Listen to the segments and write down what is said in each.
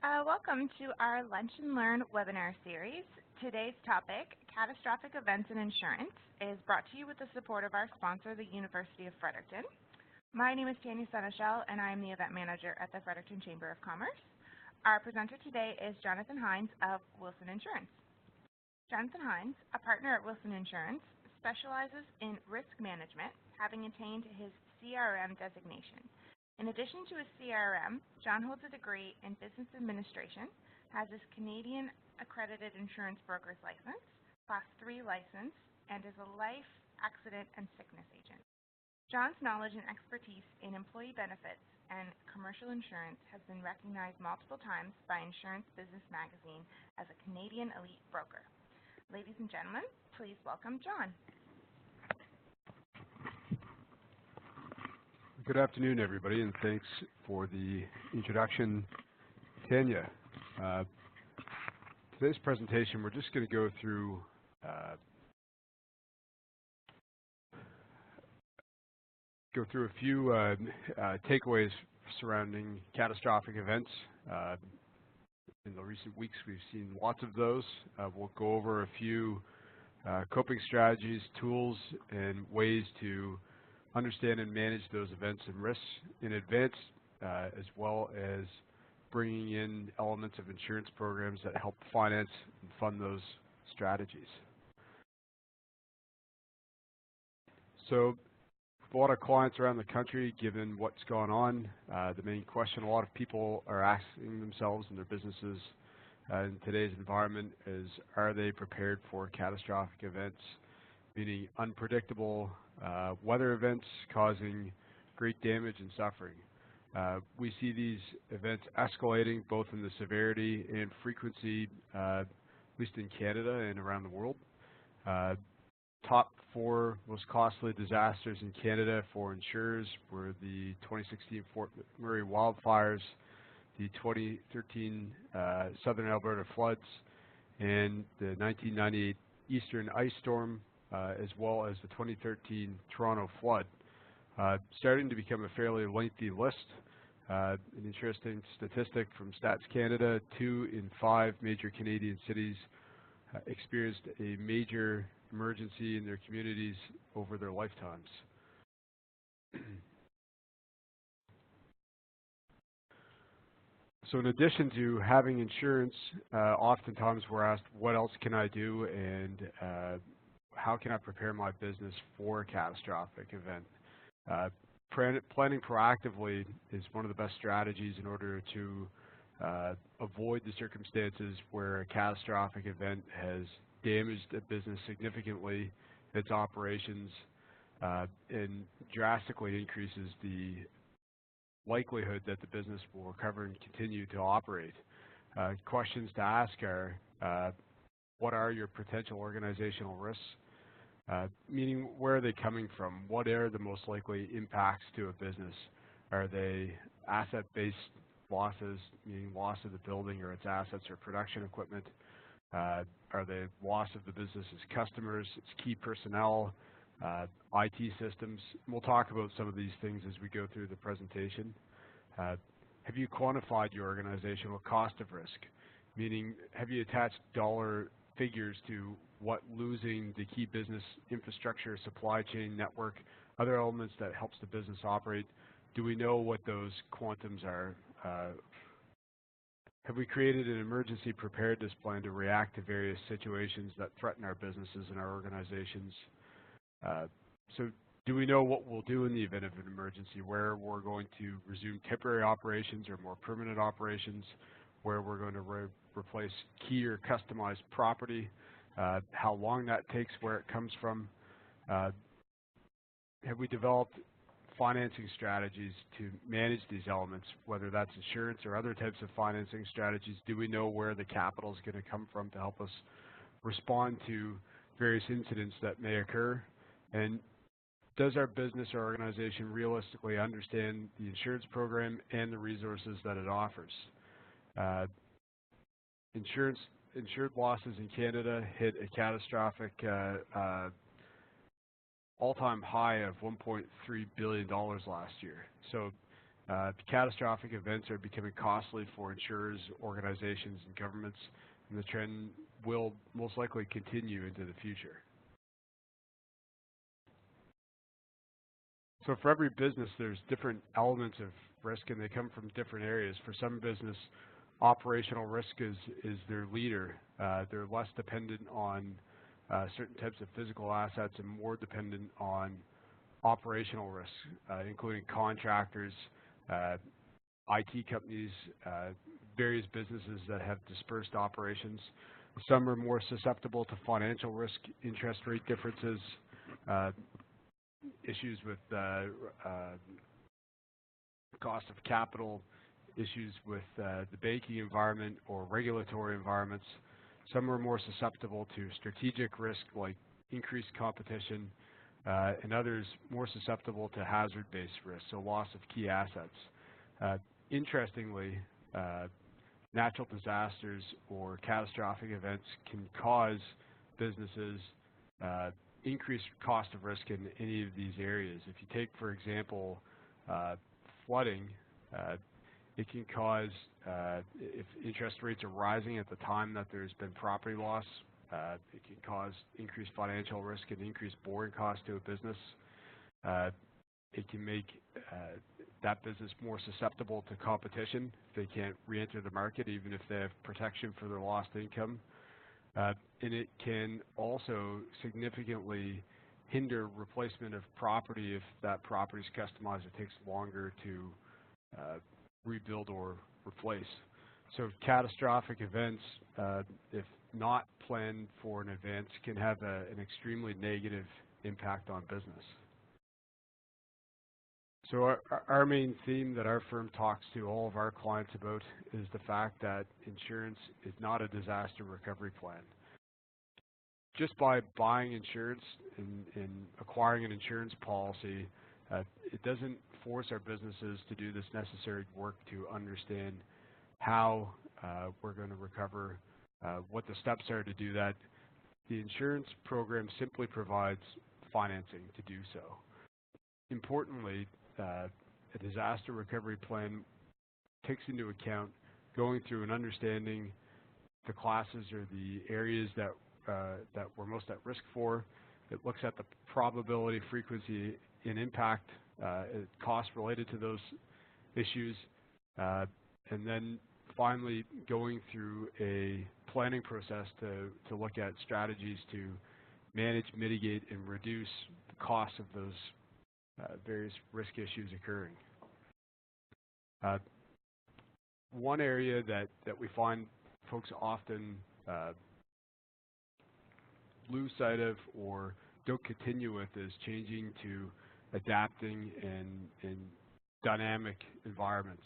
Welcome to our Lunch and Learn webinar series. Today's topic, Catastrophic Events in Insurance, is brought to you with the support of our sponsor, the University of Fredericton. My name is Tanya Seneschal, and I am the event manager at the Fredericton Chamber of Commerce. Our presenter today is Jonathan Hines of Wilson Insurance. Jonathan Hines, a partner at Wilson Insurance, specializes in risk management, having attained his CRM designation. In addition to his CRM, John holds a degree in business administration, has his Canadian accredited insurance broker's license, Class 3 license, and is a life, accident, and sickness agent. John's knowledge and expertise in employee benefits and commercial insurance has been recognized multiple times by Insurance Business Magazine as a Canadian elite broker. Ladies and gentlemen, please welcome John. Good afternoon, everybody, and thanks for the introduction, Tanya. Today's presentation, we're just going to go through a few takeaways surrounding catastrophic events. In the recent weeks, we've seen lots of those. We'll go over a few coping strategies, tools, and ways to understand and manage those events and risks in advance, as well as bringing in elements of insurance programs that help finance and fund those strategies. So, a lot of clients around the country, given what's gone on, the main question a lot of people are asking themselves in their businesses in today's environment is, are they prepared for catastrophic events, meaning unpredictable weather events causing great damage and suffering. We see these events escalating both in the severity and frequency, at least in Canada and around the world. Top 4 most costly disasters in Canada for insurers were the 2016 Fort McMurray wildfires, the 2013 Southern Alberta floods, and the 1998 Eastern ice storm, as well as the 2013 Toronto flood, starting to become a fairly lengthy list. An interesting statistic from Stats Canada, 2 in 5 major Canadian cities experienced a major emergency in their communities over their lifetimes. So in addition to having insurance, oftentimes we're asked, what else can I do, and how can I prepare my business for a catastrophic event? Planning proactively is one of the best strategies in order to avoid the circumstances where a catastrophic event has damaged a business significantly, its operations, and drastically increases the likelihood that the business will recover and continue to operate. Questions to ask are, what are your potential organizational risks? Meaning, where are they coming from? What are the most likely impacts to a business? Are they asset-based losses, meaning loss of the building or its assets or production equipment? Are they loss of the business's customers, its key personnel, IT systems? We'll talk about some of these things as we go through the presentation. Have you quantified your organizational cost of risk? Meaning, have you attached dollar figures to what losing the key business infrastructure, supply chain network, other elements that helps the business operate? Do we know what those quantums are? Have we created an emergency preparedness plan to react to various situations that threaten our businesses and our organizations? So do we know what we'll do in the event of an emergency, where we're going to resume temporary operations or more permanent operations, where we're going to replace key or customized property, how long that takes, where it comes from? Have we developed financing strategies to manage these elements, whether that's insurance or other types of financing strategies? Do we know where the capital is going to come from to help us respond to various incidents that may occur? And does our business or organization realistically understand the insurance program and the resources that it offers? Insured losses in Canada hit a catastrophic all-time high of $1.3 billion last year. So Catastrophic events are becoming costly for insurers, organizations, and governments, and the trend will most likely continue into the future. So for every business, there's different elements of risk, and they come from different areas. For some business, operational risk is their leader. They're less dependent on certain types of physical assets and more dependent on operational risks, including contractors, IT companies, various businesses that have dispersed operations. Some are more susceptible to financial risk, interest rate differences, issues with cost of capital, issues with the banking environment or regulatory environments. Some are more susceptible to strategic risk like increased competition, and others more susceptible to hazard-based risk, so loss of key assets. Interestingly, natural disasters or catastrophic events can cause businesses increased cost of risk in any of these areas. If you take, for example, flooding, it can cause, if interest rates are rising at the time that there's been property loss, it can cause increased financial risk and increased borrowing costs to a business. It can make that business more susceptible to competition if they can't re-enter the market, even if they have protection for their lost income. And it can also significantly hinder replacement of property if that property is customized. It takes longer to rebuild or replace. So catastrophic events, if not planned for in advance, can have an extremely negative impact on business. So our main theme that our firm talks to all of our clients about is the fact that insurance is not a disaster recovery plan. Just by buying insurance and acquiring an insurance policy, it doesn't force our businesses to do this necessary work to understand how we're going to recover, what the steps are to do that. The insurance program simply provides financing to do so. Importantly, a disaster recovery plan takes into account going through and understanding the classes or the areas that we're most at risk for. It looks at the probability, frequency, and impact, costs related to those issues, and then finally going through a planning process to look at strategies to manage, mitigate, and reduce the costs of those various risk issues occurring. One area that we find folks often lose sight of or don't continue with is changing to adapting in dynamic environments.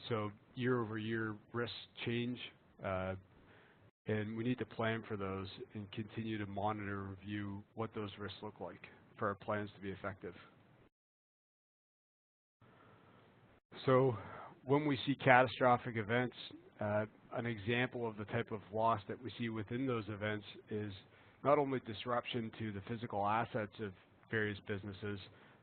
So year over year risks change, and we need to plan for those and continue to monitor and review what those risks look like for our plans to be effective. So when we see catastrophic events, an example of the type of loss that we see within those events is not only disruption to the physical assets of various businesses,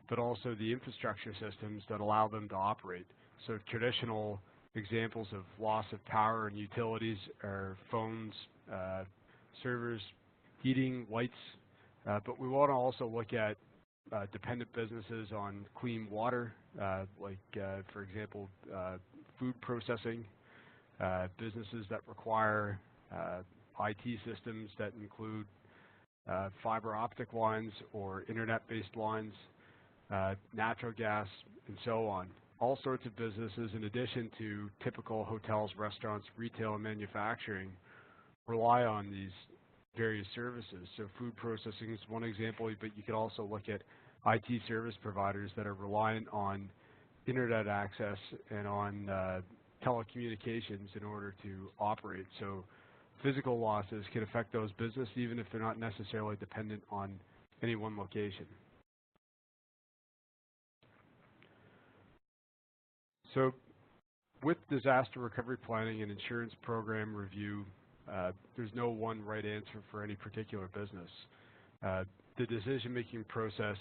but also the infrastructure systems that allow them to operate. So traditional examples of loss of power and utilities are phones, servers, heating, lights, but we want to also look at dependent businesses on clean water, like, for example, food processing, businesses that require IT systems that include fiber optic lines or internet-based lines, natural gas, and so on. All sorts of businesses, in addition to typical hotels, restaurants, retail, and manufacturing, rely on these various services. So food processing is one example, but you could also look at IT service providers that are reliant on internet access and on telecommunications in order to operate. So physical losses can affect those businesses even if they're not necessarily dependent on any one location. So with disaster recovery planning and insurance program review, there's no one right answer for any particular business. The decision-making process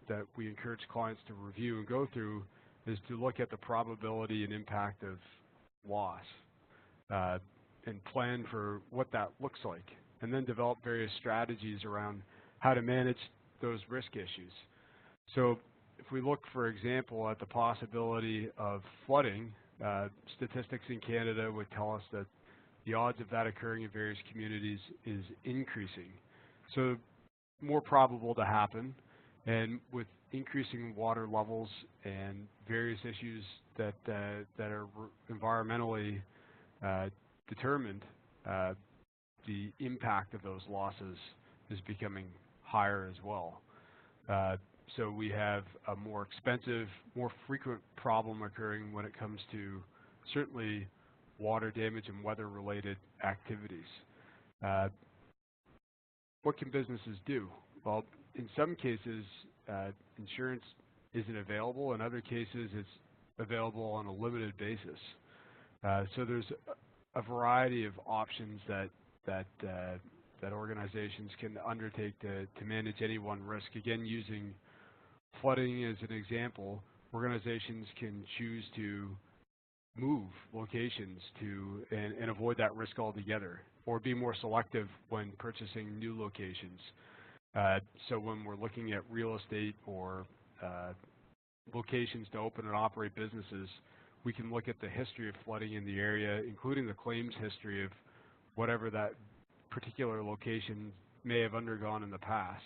that we encourage clients to review and go through is to look at the probability and impact of loss and plan for what that looks like, and then develop various strategies around how to manage those risk issues. So if we look, for example, at the possibility of flooding, statistics in Canada would tell us that the odds of that occurring in various communities is increasing. So more probable to happen, and with increasing water levels and various issues that are environmentally determined, the impact of those losses is becoming higher as well. So we have a more expensive, more frequent problem occurring when it comes to certainly water damage and weather-related activities. What can businesses do? Well, in some cases, insurance isn't available. In other cases, it's available on a limited basis. So there's a variety of options that organizations can undertake to manage any one risk. Again, using flooding as an example, organizations can choose to move locations and avoid that risk altogether, or be more selective when purchasing new locations. So when we're looking at real estate or locations to open and operate businesses, we can look at the history of flooding in the area, including the claims history of whatever that particular location may have undergone in the past.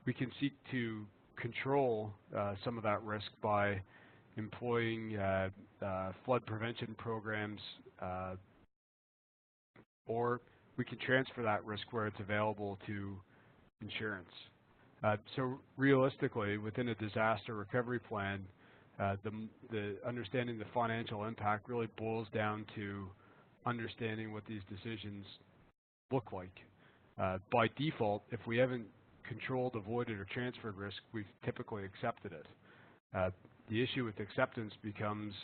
We can seek to control some of that risk by employing flood prevention programs, or we can transfer that risk where it's available to insurance. So realistically, within a disaster recovery plan, the understanding the financial impact really boils down to understanding what these decisions look like. By default, if we haven't controlled, avoided, or transferred risk, we've typically accepted it. The issue with acceptance becomes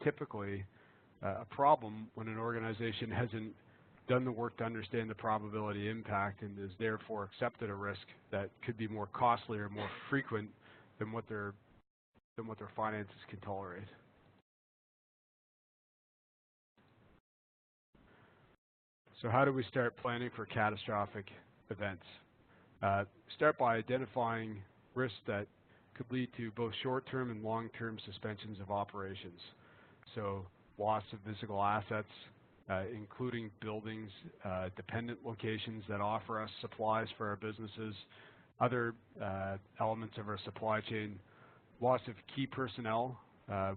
typically a problem when an organization hasn't done the work to understand the probability impact and is therefore accepted a risk that could be more costly or more frequent than what their finances can tolerate. So how do we start planning for catastrophic events? Start by identifying risks that could lead to both short-term and long-term suspensions of operations. So loss of physical assets, including buildings, dependent locations that offer us supplies for our businesses, other elements of our supply chain, loss of key personnel,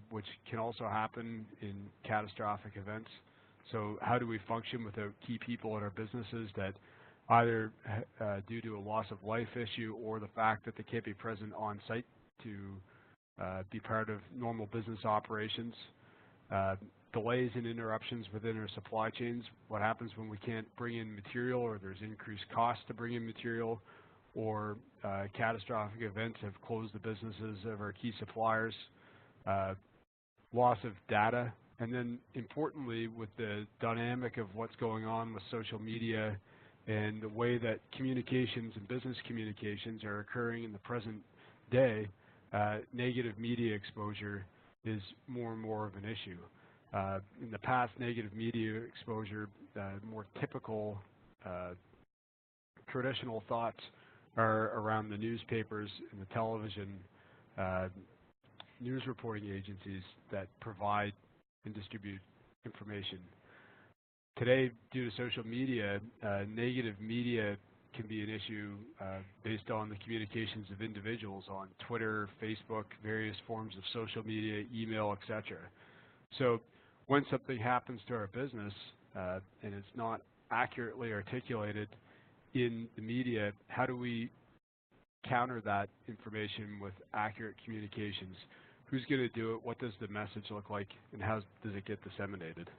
which can also happen in catastrophic events. So how do we function without key people in our businesses that either due to a loss of life issue or the fact that they can't be present on site to be part of normal business operations? Delays and interruptions within our supply chains. What happens when we can't bring in material, or there's increased cost to bring in material, or catastrophic events have closed the businesses of our key suppliers? Loss of data. And then importantly, with the dynamic of what's going on with social media and the way that communications and business communications are occurring in the present day, negative media exposure is more and more of an issue. In the past, negative media exposure, more typical traditional thoughts are around the newspapers and the television news reporting agencies that provide and distribute information. Today, due to social media, negative media can be an issue based on the communications of individuals on Twitter, Facebook, various forms of social media, email, etc. So when something happens to our business and it's not accurately articulated in the media, how do we counter that information with accurate communications? Who's going to do it? What does the message look like? And how does it get disseminated?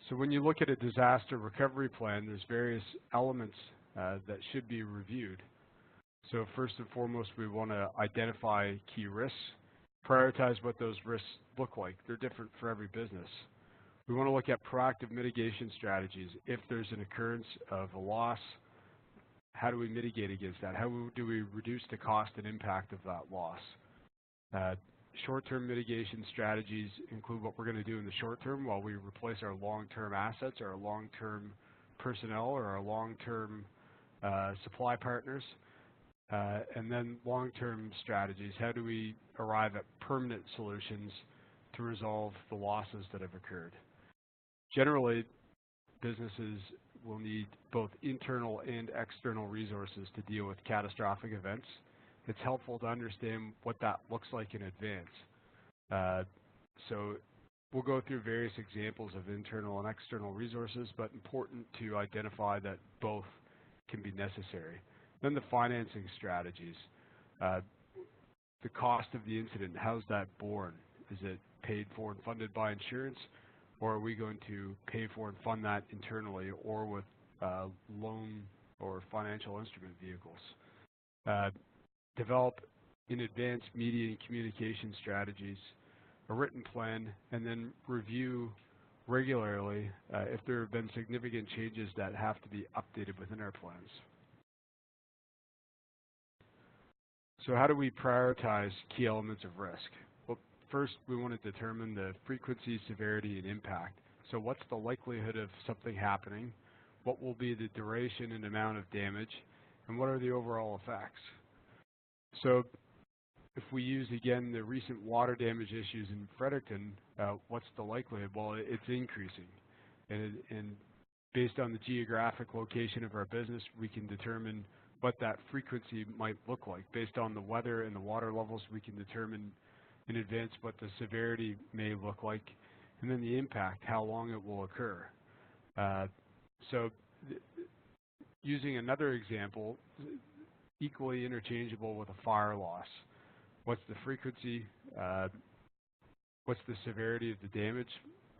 So when you look at a disaster recovery plan, there's various elements that should be reviewed. So first and foremost, we want to identify key risks, prioritize what those risks look like. They're different for every business. We want to look at proactive mitigation strategies. If there's an occurrence of a loss, how do we mitigate against that? How do we reduce the cost and impact of that loss? Uh, Short-term mitigation strategies include what we're going to do in the short term while we replace our long-term assets, our long-term personnel, or our long-term supply partners. And then long-term strategies. How do we arrive at permanent solutions to resolve the losses that have occurred? Generally, businesses will need both internal and external resources to deal with catastrophic events. It's helpful to understand what that looks like in advance. So we'll go through various examples of internal and external resources, but important to identify that both can be necessary. Then the financing strategies. The cost of the incident, how's that borne? Is it paid for and funded by insurance, or are we going to pay for and fund that internally or with loan or financial instrument vehicles? Develop in advance media and communication strategies, a written plan, and then review regularly if there have been significant changes that have to be updated within our plans. So how do we prioritize key elements of risk? Well, first we want to determine the frequency, severity, and impact. So what's the likelihood of something happening? What will be the duration and amount of damage? And what are the overall effects? So if we use, again, the recent water damage issues in Fredericton, what's the likelihood? Well, it's increasing. And based on the geographic location of our business, we can determine what that frequency might look like. Based on the weather and the water levels, we can determine in advance what the severity may look like, and then the impact, how long it will occur. Using another example, equally interchangeable with a fire loss. What's the frequency? What's the severity of the damage?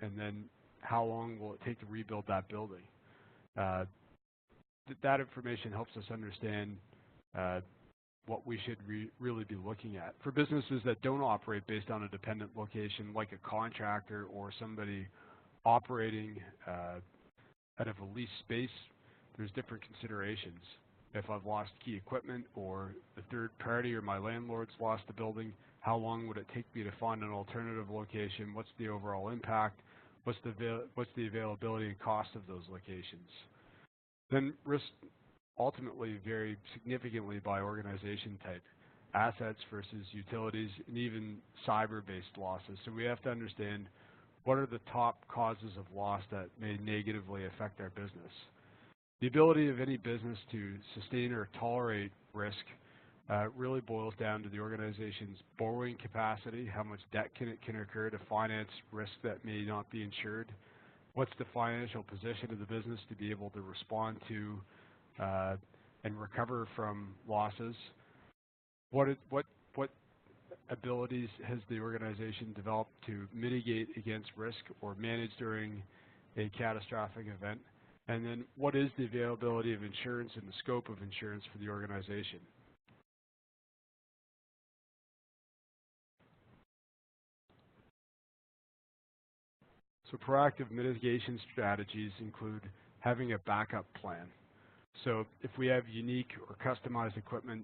And then how long will it take to rebuild that building? That information helps us understand what we should really be looking at. For businesses that don't operate based on a dependent location, like a contractor or somebody operating out of a leased space, there's different considerations. If I've lost key equipment, or the third party or my landlord's lost the building, how long would it take me to find an alternative location? What's the overall impact? What's the availability and cost of those locations? Then risk ultimately vary significantly by organization type, assets versus utilities, and even cyber-based losses. So we have to understand what are the top causes of loss that may negatively affect our business. The ability of any business to sustain or tolerate risk really boils down to the organization's borrowing capacity, how much debt can occur to finance risk that may not be insured. What's the financial position of the business to be able to respond to and recover from losses? What abilities has the organization developed to mitigate against risk or manage during a catastrophic event? And then what is the availability of insurance and the scope of insurance for the organization? So proactive mitigation strategies include having a backup plan. So if we have unique or customized equipment,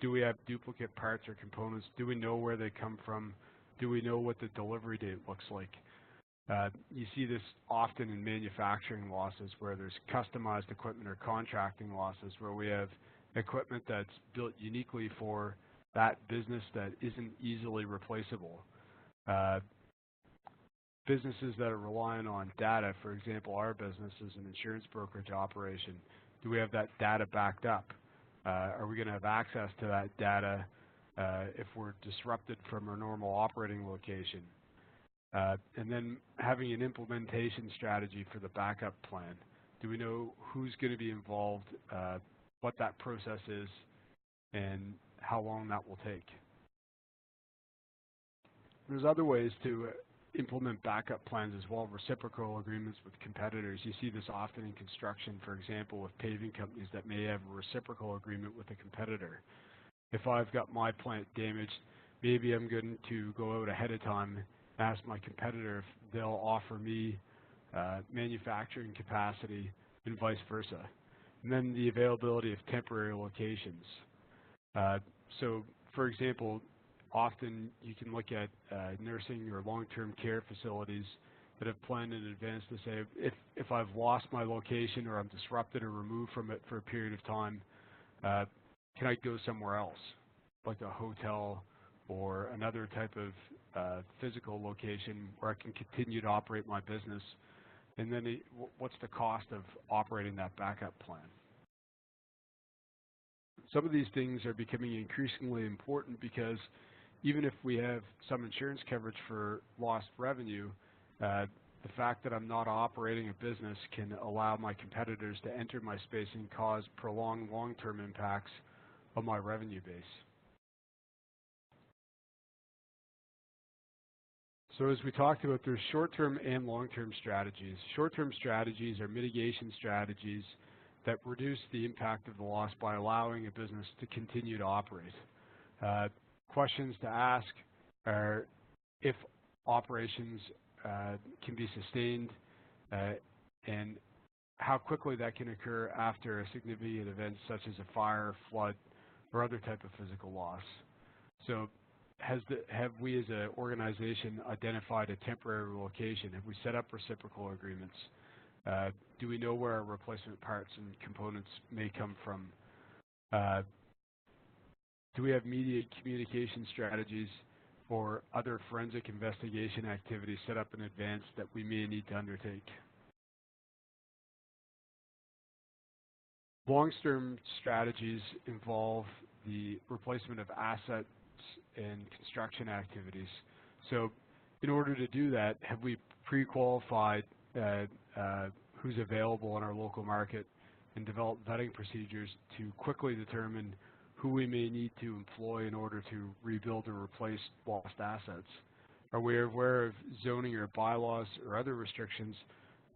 do we have duplicate parts or components? Do we know where they come from? Do we know what the delivery date looks like? You see this often in manufacturing losses where there's customized equipment, or contracting losses where we have equipment that's built uniquely for that business that isn't easily replaceable. Businesses that are relying on data, for example, our business is an insurance brokerage operation. Do we have that data backed up? Are we going to have access to that data if we're disrupted from our normal operating location? And then having an implementation strategy for the backup plan. Do we know who's going to be involved, what that process is, and how long that will take? There's other ways to implement backup plans as well, reciprocal agreements with competitors. You see this often in construction, for example, with paving companies that may have a reciprocal agreement with a competitor. If I've got my plant damaged, maybe I'm going to go out ahead of time and ask my competitor if they'll offer me manufacturing capacity and vice versa. And then the availability of temporary locations. Uh, so, for example, often you can look at nursing or long-term care facilities that have planned in advance to say, if I've lost my location or I'm disrupted or removed from it for a period of time, uh, can I go somewhere else, like a hotel or another type of physical location where I can continue to operate my business? And then what's the cost of operating that backup plan? Some of these things are becoming increasingly important because even if we have some insurance coverage for lost revenue, the fact that I'm not operating a business can allow my competitors to enter my space and cause prolonged long-term impacts on my revenue base. So as we talked about, there's short-term and long-term strategies. Short-term strategies are mitigation strategies that reduce the impact of the loss by allowing a business to continue to operate. Questions to ask are if operations can be sustained and how quickly that can occur after a significant event such as a fire, flood, or other type of physical loss. So have we as an organization identified a temporary location? Have we set up reciprocal agreements? Do we know where our replacement parts and components may come from? Do we have immediate communication strategies or other forensic investigation activities set up in advance that we may need to undertake? Long-term strategies involve the replacement of assets and construction activities. So in order to do that, have we pre-qualified who's available in our local market and developed vetting procedures to quickly determine who we may need to employ in order to rebuild or replace lost assets? Are we aware of zoning or bylaws or other restrictions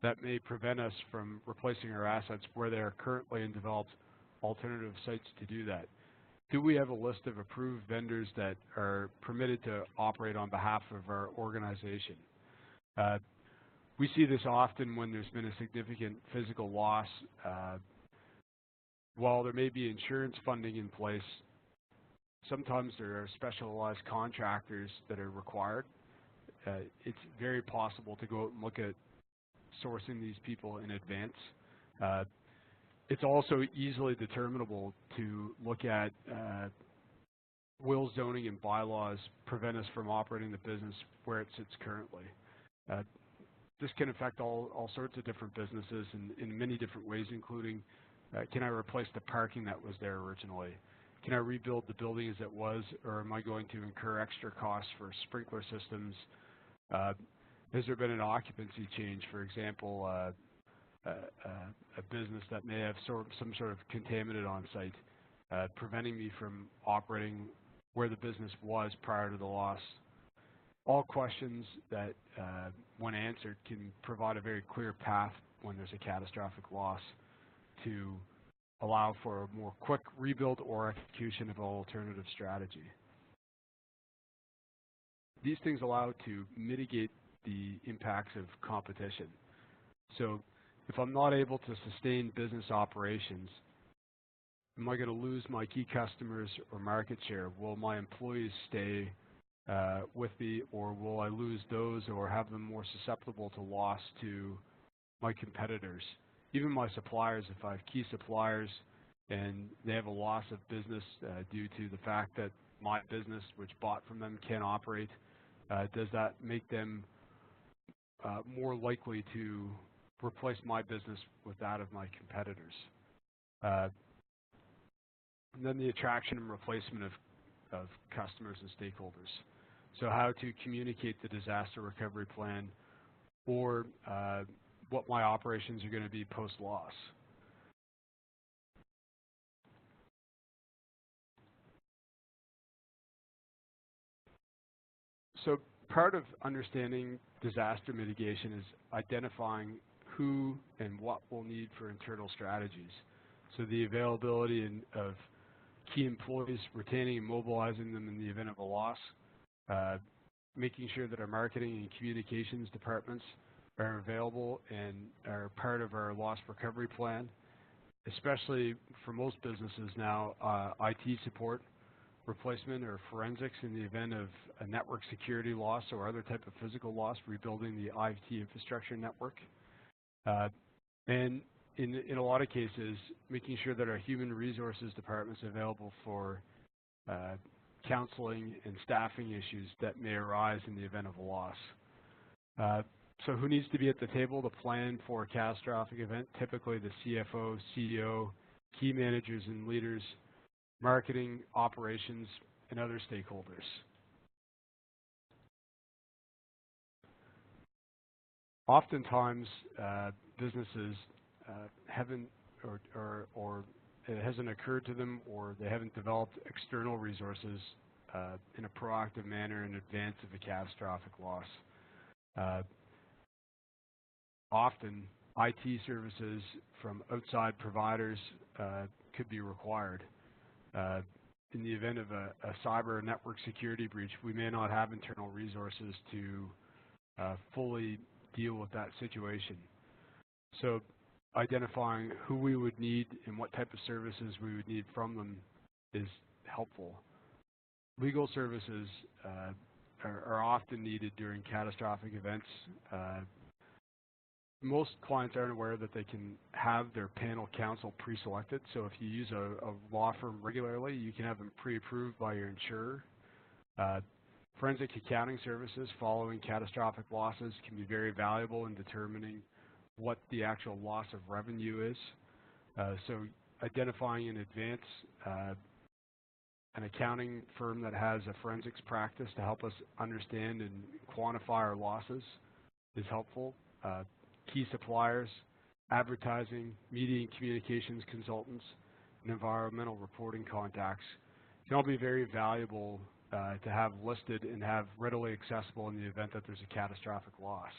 that may prevent us from replacing our assets where they are currently in developed alternative sites to do that? Do we have a list of approved vendors that are permitted to operate on behalf of our organization? We see this often when there's been a significant physical loss. While there may be insurance funding in place, sometimes there are specialized contractors that are required. It's very possible to go out and look at sourcing these people in advance. It's also easily determinable to look at will zoning and bylaws prevent us from operating the business where it sits currently. This can affect all sorts of different businesses in many different ways, including can I replace the parking that was there originally? Can I rebuild the building as it was, or am I going to incur extra costs for sprinkler systems? Has there been an occupancy change, for example, a business that may have some sort of contaminant on site, preventing me from operating where the business was prior to the loss? All questions that, when answered, can provide a very clear path when there's a catastrophic loss to allow for a more quick rebuild or execution of an alternative strategy. These things allow to mitigate the impacts of competition. So if I'm not able to sustain business operations, am I going to lose my key customers or market share? Will my employees stay with me, or will I lose those or have them more susceptible to loss to my competitors? Even my suppliers, if I have key suppliers and they have a loss of business due to the fact that my business, which bought from them, can't operate, does that make them more likely to replace my business with that of my competitors? And then the attraction and replacement of customers and stakeholders. So how to communicate the disaster recovery plan, or what my operations are going to be post-loss. So part of understanding disaster mitigation is identifying who and what we'll need for internal strategies. So the availability of key employees, retaining and mobilizing them in the event of a loss, making sure that our marketing and communications departments are available and are part of our loss recovery plan, especially for most businesses now, IT support, replacement, or forensics in the event of a network security loss or other type of physical loss, rebuilding the IT infrastructure network. And in a lot of cases, making sure that our human resources department is available for counseling and staffing issues that may arise in the event of a loss. So who needs to be at the table to plan for a catastrophic event? Typically the CFO, CEO, key managers and leaders, marketing, operations, and other stakeholders. Oftentimes, businesses haven't or it hasn't occurred to them, or they haven't developed external resources in a proactive manner in advance of a catastrophic loss. Often, IT services from outside providers could be required. In the event of a cyber network security breach, we may not have internal resources to fully deal with that situation. So identifying who we would need and what type of services we would need from them is helpful. Legal services are often needed during catastrophic events. Most clients aren't aware that they can have their panel counsel pre-selected. So if you use a law firm regularly, you can have them pre-approved by your insurer. Forensic accounting services following catastrophic losses can be very valuable in determining what the actual loss of revenue is. So identifying in advance an accounting firm that has a forensics practice to help us understand and quantify our losses is helpful. Key suppliers, advertising, media and communications consultants, and environmental reporting contacts can all be very valuable to have listed and have readily accessible in the event that there's a catastrophic loss.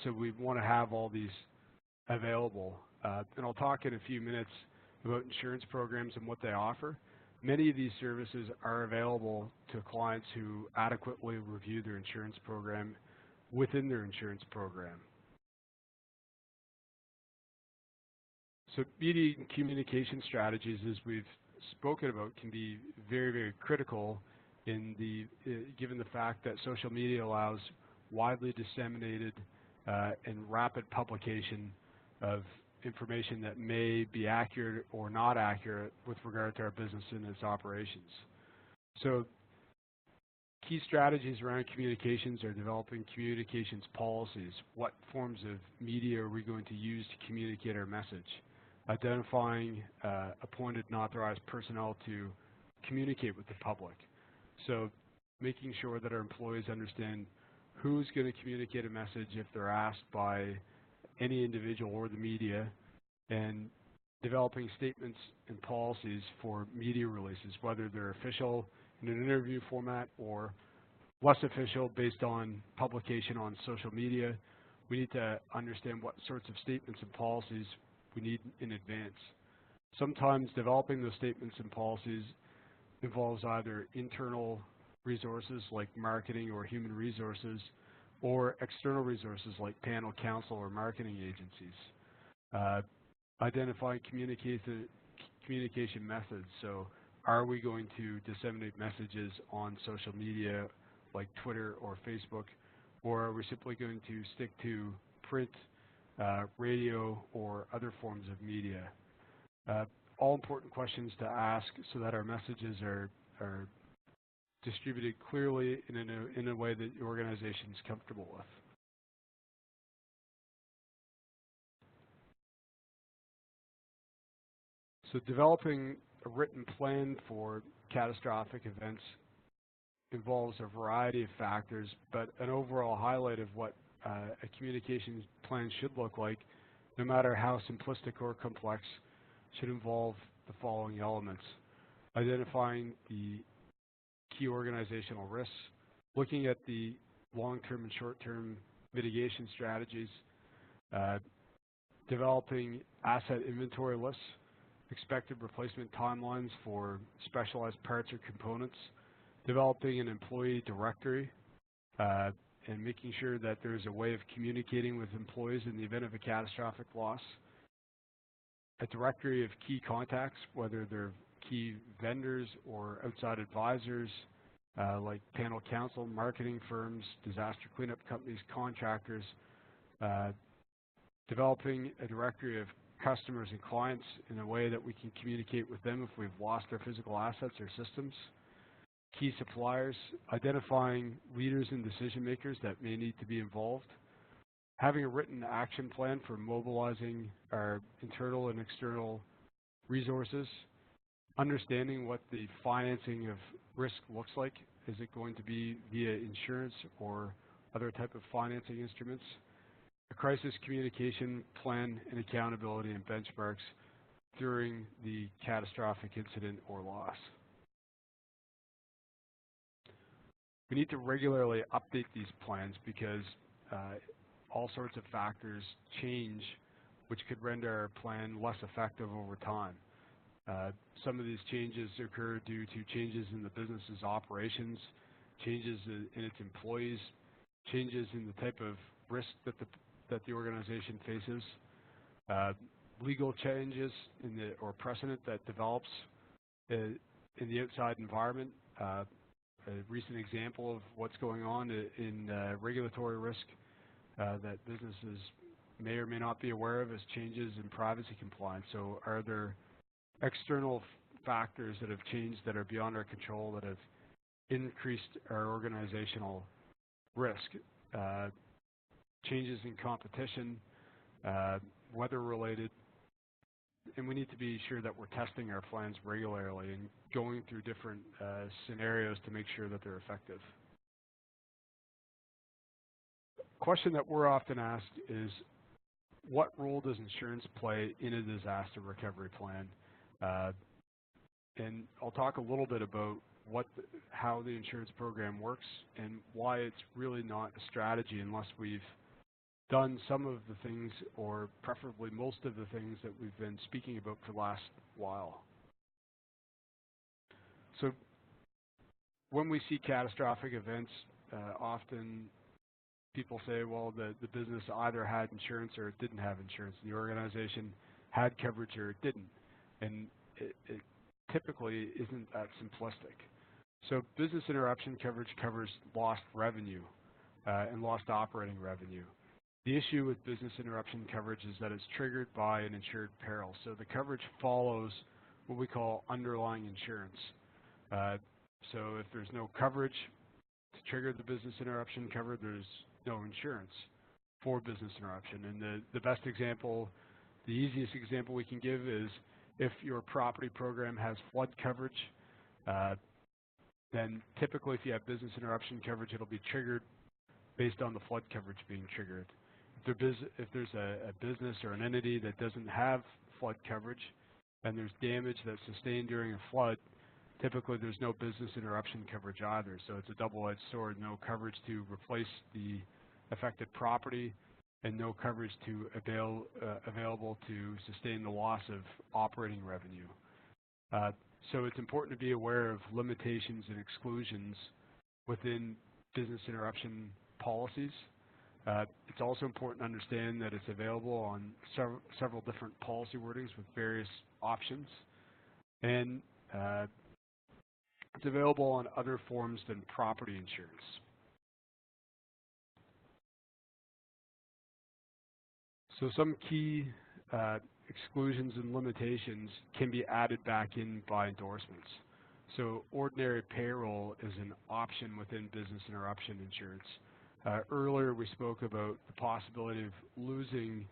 So we want to have all these available. And I'll talk in a few minutes about insurance programs and what they offer. Many of these services are available to clients who adequately review their insurance program within their insurance program. So media and communication strategies, as we've spoken about, can be very, very critical in given the fact that social media allows widely disseminated and rapid publication of information that may be accurate or not accurate with regard to our business and its operations. So key strategies around communications are developing communications policies. What forms of media are we going to use to communicate our message? Identifying appointed and authorized personnel to communicate with the public. So making sure that our employees understand who's going to communicate a message if they're asked by any individual or the media, and developing statements and policies for media releases, whether they're official in an interview format or less official based on publication on social media. We need to understand what sorts of statements and policies we need in advance. Sometimes developing those statements and policies involves either internal resources like marketing or human resources, or external resources like panel counsel or marketing agencies. Identifying communication methods. So are we going to disseminate messages on social media like Twitter or Facebook, or are we simply going to stick to print, radio, or other forms of media? All important questions to ask so that our messages are distributed clearly and in a way that the organization is comfortable with. So developing a written plan for catastrophic events involves a variety of factors, but an overall highlight of what a communications plan should look like, no matter how simplistic or complex, should involve the following elements: identifying the key organizational risks, looking at the long-term and short-term mitigation strategies, developing asset inventory lists, expected replacement timelines for specialized parts or components, developing an employee directory, and making sure that there's a way of communicating with employees in the event of a catastrophic loss, a directory of key contacts, whether they're key vendors or outside advisors, like panel counsel, marketing firms, disaster cleanup companies, contractors, developing a directory of customers and clients in a way that we can communicate with them if we've lost our physical assets or systems, key suppliers, identifying leaders and decision makers that may need to be involved, having a written action plan for mobilizing our internal and external resources, understanding what the financing of risk looks like. Is it going to be via insurance or other type of financing instruments? A crisis communication plan and accountability and benchmarks during the catastrophic incident or loss. We need to regularly update these plans because all sorts of factors change which could render our plan less effective over time. Some of these changes occur due to changes in the business's operations, changes in its employees, changes in the type of risk that the organization faces, legal changes or precedent that develops in the outside environment. A recent example of what's going on in regulatory risk that businesses may or may not be aware of is changes in privacy compliance. So are there external factors that have changed that are beyond our control that have increased our organizational risk? Changes in competition, weather-related, and we need to be sure that we're testing our plans regularly and going through different scenarios to make sure that they're effective. Question that we're often asked is, what role does insurance play in a disaster recovery plan? And I'll talk a little bit about how the insurance program works and why it's really not a strategy unless we've done some of the things, or preferably most of the things that we've been speaking about for the last while. So when we see catastrophic events, often people say, well, the business either had insurance or it didn't have insurance. The organization had coverage or it didn't. And it typically isn't that simplistic. So business interruption coverage covers lost revenue and lost operating revenue. The issue with business interruption coverage is that it's triggered by an insured peril. So the coverage follows what we call underlying insurance. So if there's no coverage to trigger the business interruption cover, there's no insurance for business interruption. And the best example, the easiest example we can give is if your property program has flood coverage, then typically if you have business interruption coverage, it'll be triggered based on the flood coverage being triggered. If there's a business or an entity that doesn't have flood coverage and there's damage that's sustained during a flood, typically there's no business interruption coverage either. So it's a double-edged sword, no coverage to replace the affected property and no coverage available to sustain the loss of operating revenue. So it's important to be aware of limitations and exclusions within business interruption policies. It's also important to understand that it's available on several different policy wordings with various options, and it's available on other forms than property insurance. So some key exclusions and limitations can be added back in by endorsements. So ordinary payroll is an option within business interruption insurance. Earlier we spoke about the possibility of losing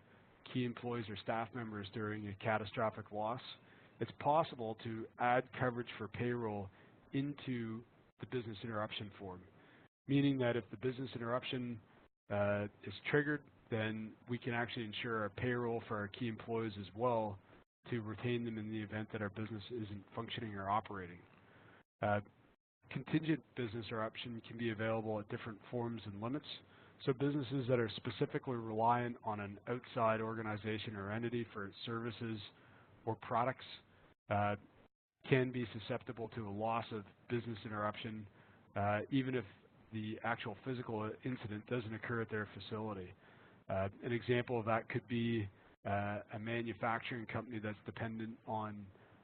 key employees or staff members during a catastrophic loss. It's possible to add coverage for payroll into the business interruption form, meaning that if the business interruption is triggered, then we can actually insure our payroll for our key employees as well to retain them in the event that our business isn't functioning or operating. Contingent business interruption can be available at different forms and limits. So businesses that are specifically reliant on an outside organization or entity for its services or products can be susceptible to a loss of business interruption, even if the actual physical incident doesn't occur at their facility. An example of that could be a manufacturing company that's dependent on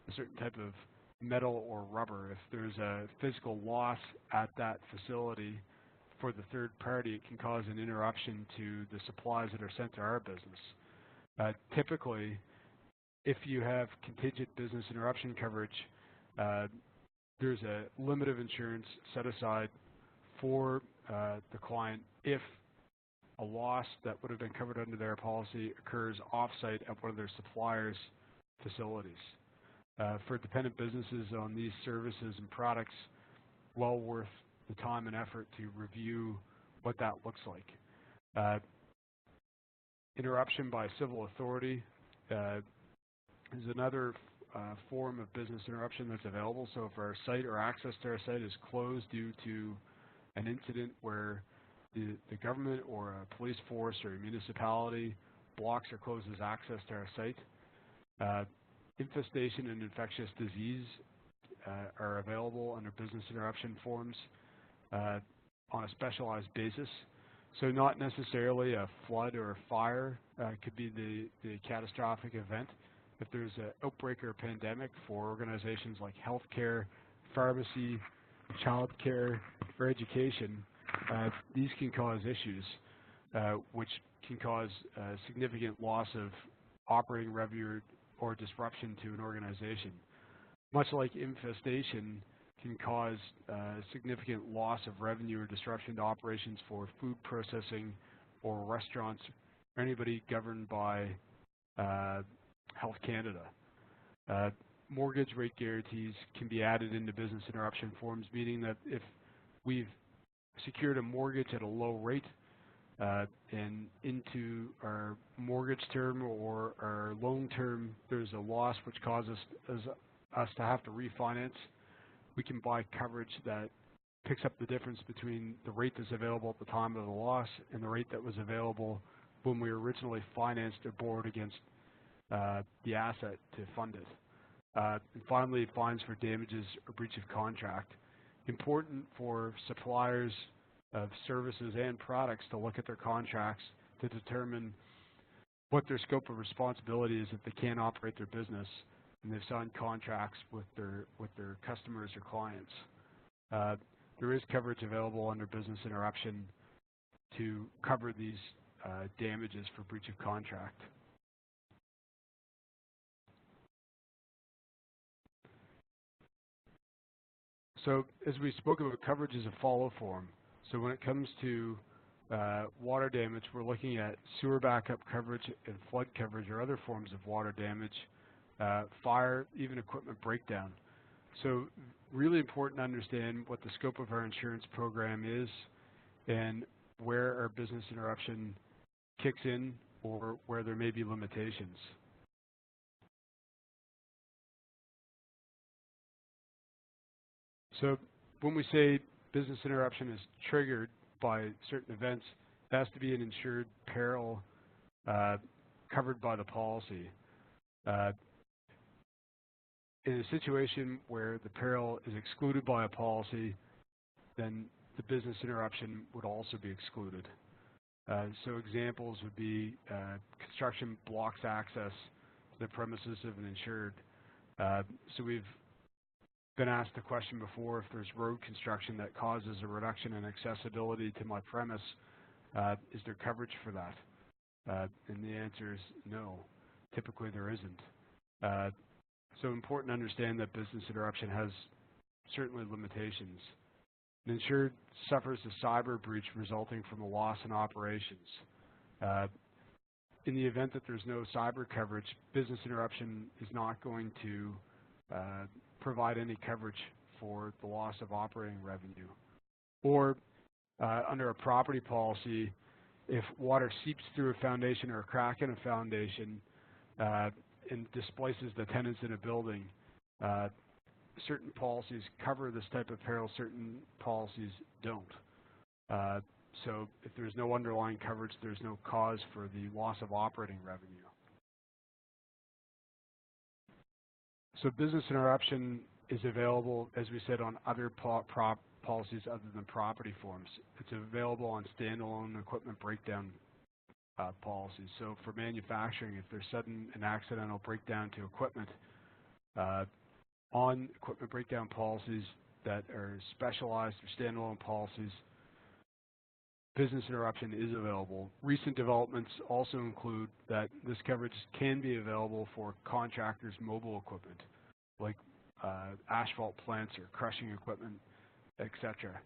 a certain type of metal or rubber. If there's a physical loss at that facility for the third party, it can cause an interruption to the supplies that are sent to our business. Typically, if you have contingent business interruption coverage, there's a limit of insurance set aside for the client if a loss that would have been covered under their policy occurs off-site at one of their suppliers' facilities. For dependent businesses on these services and products, well worth the time and effort to review what that looks like. Interruption by civil authority is another form of business interruption that's available. So if our site or access to our site is closed due to an incident where the government or a police force or a municipality blocks or closes access to our site, infestation and infectious disease are available under business interruption forms on a specialized basis. So not necessarily a flood or a fire could be the catastrophic event. If there's an outbreak or a pandemic for organizations like healthcare, pharmacy, childcare, or education, these can cause issues which can cause significant loss of operating revenue or disruption to an organization. Much like infestation can cause significant loss of revenue or disruption to operations for food processing or restaurants or anybody governed by Health Canada. Mortgage rate guarantees can be added into business interruption forms, meaning that if we've secured a mortgage at a low rate and into our mortgage term or our loan term there's a loss which causes us to have to refinance, we can buy coverage that picks up the difference between the rate that's available at the time of the loss and the rate that was available when we originally financed or borrowed against the asset to fund it. And finally, fines for damages or breach of contract. Important for suppliers of services and products to look at their contracts to determine what their scope of responsibility is if they can't operate their business and they've signed contracts with their customers or clients. There is coverage available under business interruption to cover these damages for breach of contract. So as we spoke about, coverage is a follow form. So when it comes to water damage, we're looking at sewer backup coverage and flood coverage or other forms of water damage, fire, even equipment breakdown. So really important to understand what the scope of our insurance program is and where our business interruption kicks in or where there may be limitations. So when we say business interruption is triggered by certain events, it has to be an insured peril covered by the policy. In a situation where the peril is excluded by a policy, then the business interruption would also be excluded. So examples would be construction blocks access to the premises of an insured. So we've been asked the question before, if there's road construction that causes a reduction in accessibility to my premise, is there coverage for that? And the answer is no. Typically there isn't. So important to understand that business interruption has certainly limitations. An insured suffers a cyber breach resulting from a loss in operations. In the event that there's no cyber coverage, business interruption is not going to provide any coverage for the loss of operating revenue. Or under a property policy, if water seeps through a foundation or a crack in a foundation and displaces the tenants in a building, certain policies cover this type of peril, certain policies don't. So if there's no underlying coverage, there's no cause for the loss of operating revenue. So business interruption is available, as we said, on other policies other than property forms. It's available on standalone equipment breakdown policies. So for manufacturing, if there's sudden and accidental breakdown to equipment, on equipment breakdown policies that are specialized or standalone policies, business interruption is available. Recent developments also include that this coverage can be available for contractors' mobile equipment, like asphalt plants or crushing equipment, etc.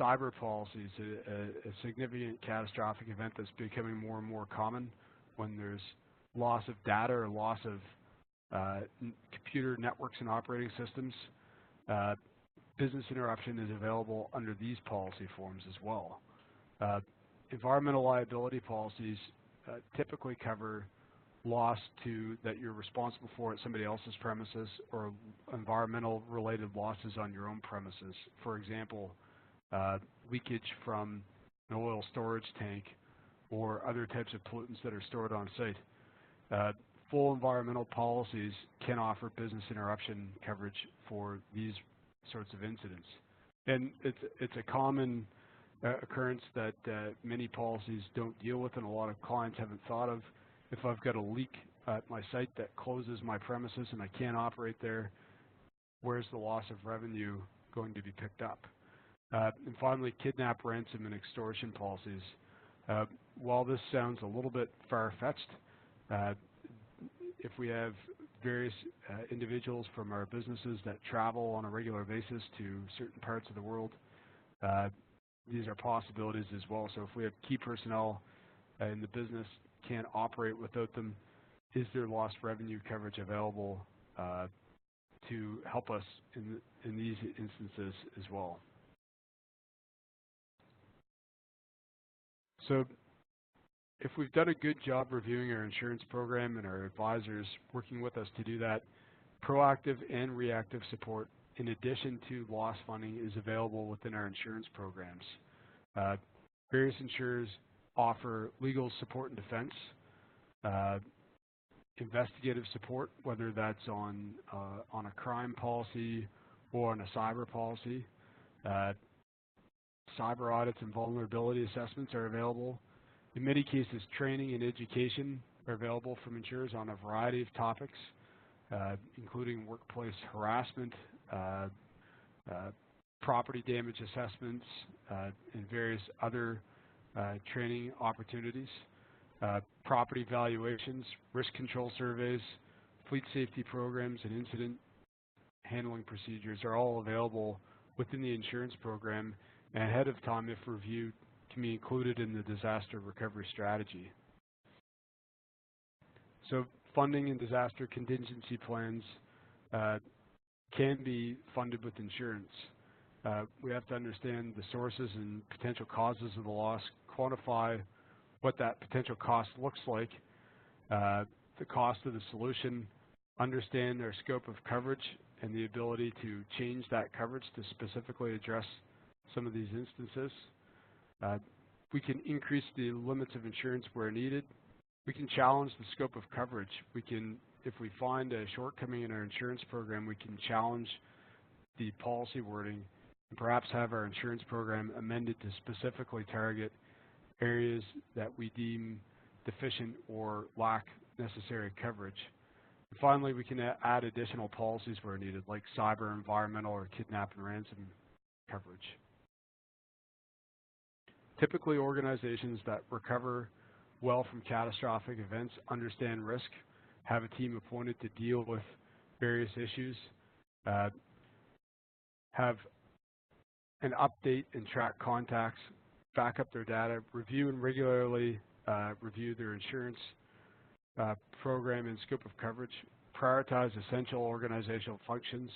Cyber policies, a significant catastrophic event that's becoming more and more common when there's loss of data or loss of computer networks and operating systems. Business interruption is available under these policy forms as well. Environmental liability policies typically cover loss that you're responsible for at somebody else's premises, or environmental related losses on your own premises. For example, leakage from an oil storage tank or other types of pollutants that are stored on site. Full environmental policies can offer business interruption coverage for these sorts of incidents. And it's a common occurrence that many policies don't deal with, and a lot of clients haven't thought of. If I've got a leak at my site that closes my premises and I can't operate there, where's the loss of revenue going to be picked up? And finally, kidnap, ransom, and extortion policies. While this sounds a little bit far-fetched, if we have various individuals from our businesses that travel on a regular basis to certain parts of the world, these are possibilities as well. So if we have key personnel in the business, can't operate without them, is there lost revenue coverage available to help us in these instances as well? So if we've done a good job reviewing our insurance program and our advisors working with us to do that, proactive and reactive support in addition to loss funding is available within our insurance programs. Various insurers offer legal support and defense, investigative support, whether that's on a crime policy or on a cyber policy. Cyber audits and vulnerability assessments are available. In many cases, training and education are available from insurers on a variety of topics, including workplace harassment, property damage assessments, and various other training opportunities. Property valuations, risk control surveys, fleet safety programs, and incident handling procedures are all available within the insurance program, and ahead of time, if reviewed, can be included in the disaster recovery strategy. So funding and disaster contingency plans can be funded with insurance. We have to understand the sources and potential causes of the loss, quantify what that potential cost looks like, the cost of the solution, understand our scope of coverage and the ability to change that coverage to specifically address some of these instances. We can increase the limits of insurance where needed. We can challenge the scope of coverage. If we find a shortcoming in our insurance program, we can challenge the policy wording and perhaps have our insurance program amended to specifically target areas that we deem deficient or lack necessary coverage. And finally, we can add additional policies where needed, like cyber, environmental, or kidnap and ransom coverage. Typically, organizations that recover well from catastrophic events understand risk, have a team appointed to deal with various issues, have an update and track contacts, back up their data, review and regularly review their insurance program and scope of coverage, prioritize essential organizational functions,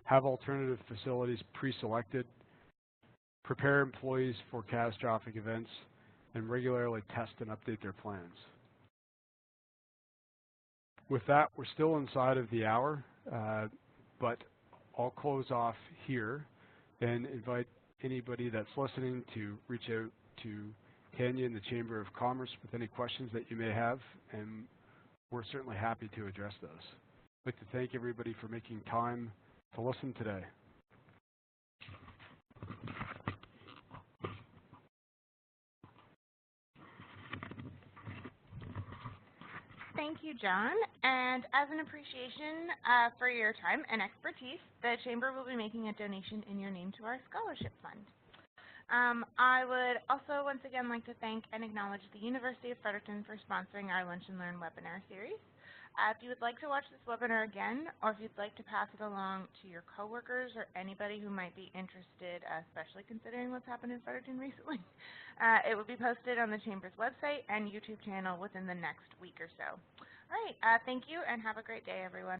have alternative facilities pre-selected, prepare employees for catastrophic events, and regularly test and update their plans. With that, we're still inside of the hour, but I'll close off here and invite anybody that's listening to reach out to Tanya in the Chamber of Commerce with any questions that you may have, and we're certainly happy to address those. I'd like to thank everybody for making time to listen today. Thank you, John. And as an appreciation for your time and expertise, the Chamber will be making a donation in your name to our scholarship fund. I would also once again like to thank and acknowledge the University of Fredericton for sponsoring our Lunch and Learn webinar series. If you would like to watch this webinar again, or if you'd like to pass it along to your coworkers or anybody who might be interested, especially considering what's happened in Fredericton recently, it will be posted on the Chamber's website and YouTube channel within the next week or so. All right, thank you and have a great day, everyone.